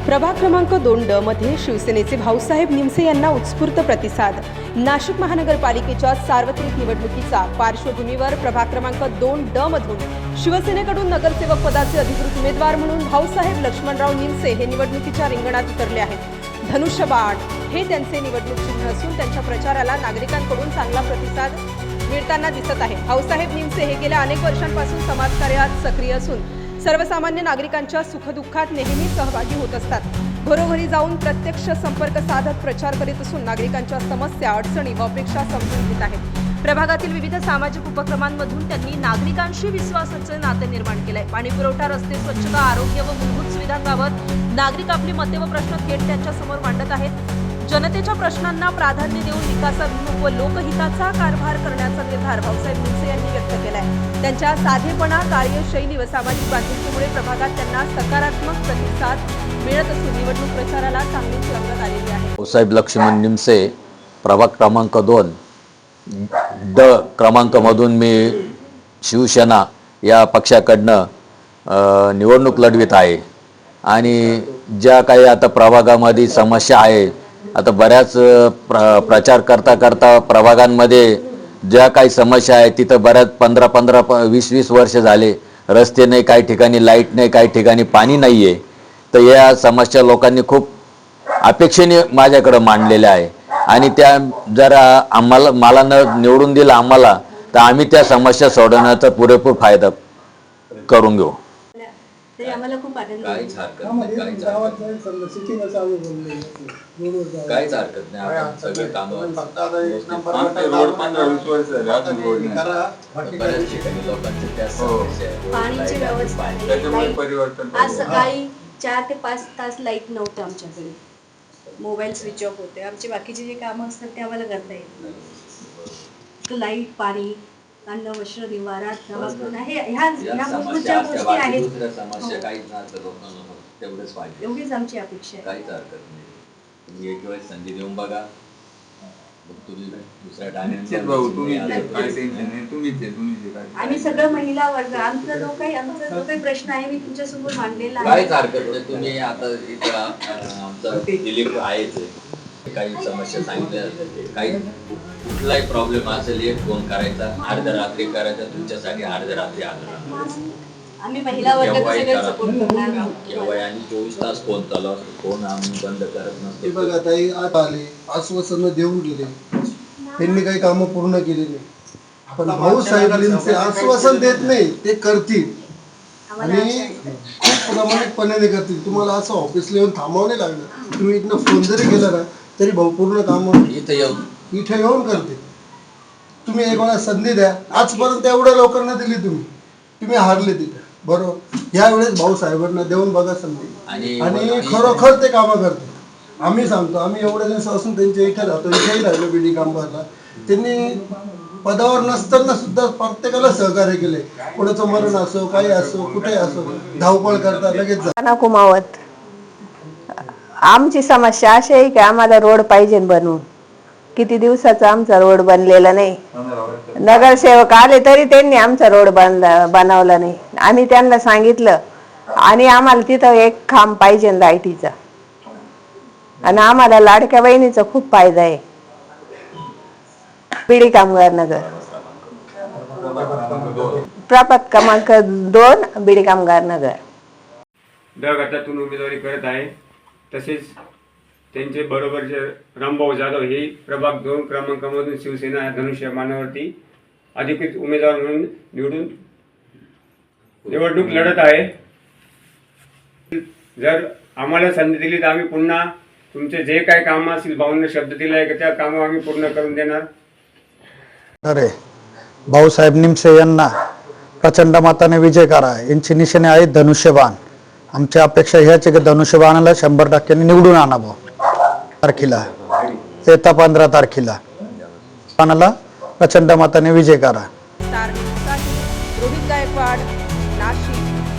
प्रभाग क्रमांक 2 मध्ये शिवसेनेचे भाऊसाहेब निमसे यांना उत्स्फूर्त प्रतिसाद। नाशिक महानगरपालिकेच्या सार्वत्रिक निवडणुकीचा पार्श्वभूमीवर प्रभाग क्रमांक 2 मधून शिवसेनेकडून नगरसेवक पदाचे अधिकृत उमेदवार म्हणून भाऊसाहेब लक्ष्मणराव निमसे हे निवडणुकीच्या रिंगणात उतरले आहेत। धनुष्यबाण हे त्यांचे निवडणूक चिन्ह असून त्यांच्या प्रचाराला नागरिकांकडून चांगला प्रतिसाद मिळताना दिसत आहे। भाऊसाहेब निमसे हे गेल्या अनेक वर्षांपासून समाजकार्यात सक्रिय असून सर्वसामान्य नागरिकांच्या सुखदुःखात नेहमी सहभागी होत असतात। घरोघरी जाऊन प्रत्यक्ष संपर्क साधत प्रचार करीत असून नागरिकांच्या समस्या, अडचणी व अपेक्षा समजून घेत आहेत। प्रभागातील विविध सामाजिक उपक्रमांमधून त्यांनी नागरिकांशी विश्वासाचे नाते निर्माण केले। पाणी पुरवठा, रस्ते, स्वच्छता, आरोग्य व मूलभूत सुविधांबाबत नागरिक आपली मते व प्रश्न थेट त्यांच्या समोर मांडत आहेत। जनतेच्या प्रश्नांना प्राधान्य देऊन विकासाभिमुख व लोकहिताचा कारभार करण्याचा निर्धार भाऊसाहेब निमसे यांनी व्यक्त केलाय। त्यांच्या साधेपणा, कार्यशैली व सामाजिक बांधिलकीमुळे प्रभागात त्यांना सकारात्मक प्रतिसाद मिळत असून निवडणूक प्रचाराला चांगलीच रंगत आलेली आहे। भाऊसाहेब लक्ष्मण निमसे प्रभाग क्रमांक 2 क्रमांकामधून मी शिवसेना या पक्षाकडनं निवडणूक लढवित आहे आणि ज्या काही आता प्रभागामध्ये समस्या आहे, आता बऱ्याच प्रचार करता प्रभागांमध्ये ज्या काही समस्या आहे तिथं बऱ्याच 15 20 वर्ष झाले रस्ते नाही, काही ठिकाणी लाईट नाही, काही ठिकाणी पाणी नाही आहे। तर या समस्या लोकांनी खूप अपेक्षेने माझ्याकडे मांडलेल्या आहे आणि त्या जर मला निवडून दिलं आम्हाला तर आम्ही त्या समस्या सोडवण्याचा पुरेपूर फायदा करून घेऊ। ते आम्हाला खूप आनंद काहीच हरकत नाही, काहीच हरकत नाही, आपण सगळे कामं रोड 15-20 वर्ष झाले अजून रोड नाही। बऱ्याच ठिकाणी लोकांचे त्या समस्या आहे, पाण्याची व्यवस्था नाही, त्याच्यामुळे परिवर्तन आज सकाळी 4 ते 5 तास लाईट नव्हतं आमच्याकडे, मोबाईल स्विच ऑफ होते, आमचे बाकीचे जे कामं असतात ते आम्हाला करता येत नाही। लाईट, पाणी, अन्न, वस्त्र, निवारा, ह्या मूलभूत गोष्टी आहेत, एवढीच आमची अपेक्षा आहे। काहीच हरकत नाही, तुम्ही एक वेळेस संधी देऊन बघा, तुम्ही दुसऱ्या टायमिंगला आम्ही सगळं महिला वर्ग, आमचा जो काही प्रश्न आहे मी तुमच्यासमोर मांडलेला आहे। काहीच हरकत नाही, तुम्ही आता इथं आमचा दिलीप आहेच, काही समस्या सांगितल्या, काही कुठलाही प्रॉब्लेम असेल एक फोन करायचा, अर्ध्या रात्री करायचा, तुमच्यासाठी अर्ध्या रात्री आम्ही महिला वर्ग सगळे सपोर्ट करणार आहोत। केव्हा आणि 24 तास फोन चालू असतो, फोन आम्ही बंद करत नसतो। बघा ताई, आज आले, आश्वासन देऊन गेले, त्यांनी काही कामं पूर्ण केली नाही, पण भाऊसाहेब निमसे आश्वासन देत नाही, ते करतील आणि खूप प्रामाणिकपणे करतील। तुम्हाला असं ऑफिसला येऊन थांबावं नाही लागलं, तुम्ही इथनं फोन जरी केला ना तरी भाऊ पूर्ण कामं इथे येऊन करते। तुम्ही एक वेळा संधी द्या, आजपर्यंत एवढ्या लोकांना दिली, तुम्ही हारले तिथे, बरोबर? यावेळेस भाऊसाहेबांना देऊन बघा संधी आणि खरोखर ते कामं करते। आम्ही सांगतो, आम्ही एवढ्या दिवसापासून त्यांच्या इथे राहतो, इथेही राहिलो बीडी कामगारला, त्यांनी पदावर नसताना सुद्धा प्रत्येकाला सहकार्य केले, कोणाचं मरण असो, काही असो, कुठे असो, धावपळ करता लगेच कुमावत। आमची समस्या अशी आहे की आम्हाला रोड पाहिजे बनवून, किती दिवसाचा आमचा रोड बनलेला नाही। नगरसेवक आले तरी त्यांनी आमचा रोड बनवला नाही। आम्ही त्यांना सांगितलं आणि आम्हाला तिथं एक खांब पाहिजे लाईटीचा आणि आम्हाला लाडक्या बहिणीचा खूप फायदा आहे। बीडी कामगार नगर, प्रभाग क्रमांक 2 बीडी कामगार नगर गटातून उमेदवारी करत आहे। तसेच त्यांचे बरोबरचे रामभाऊ जाधव हे प्रभाग 2 क्रमांकामधून शिवसेना धनुष्यबाणावरती अधिकृत उमेदवार म्हणून निवडणूक लढत आहे। जर आम्हाला संधी दिली तर आम्ही पुन्हा तुमचे जे काही काम असतील, भाऊंना शब्द दिला आहे की त्या कामं आम्ही पूर्ण करून देणार। अरे भाऊसाहेब निमसे यांना प्रचंड मताने विजय करा। यांची निशाणे आहेत धनुष्यबाण। आमची अपेक्षा ह्याच आहे की धनुष्यबाणाला 100% निवडून आणा भाऊ। तारखेला येत्या 15 तारखेला बाणाला प्रचंड मताने विजय करा।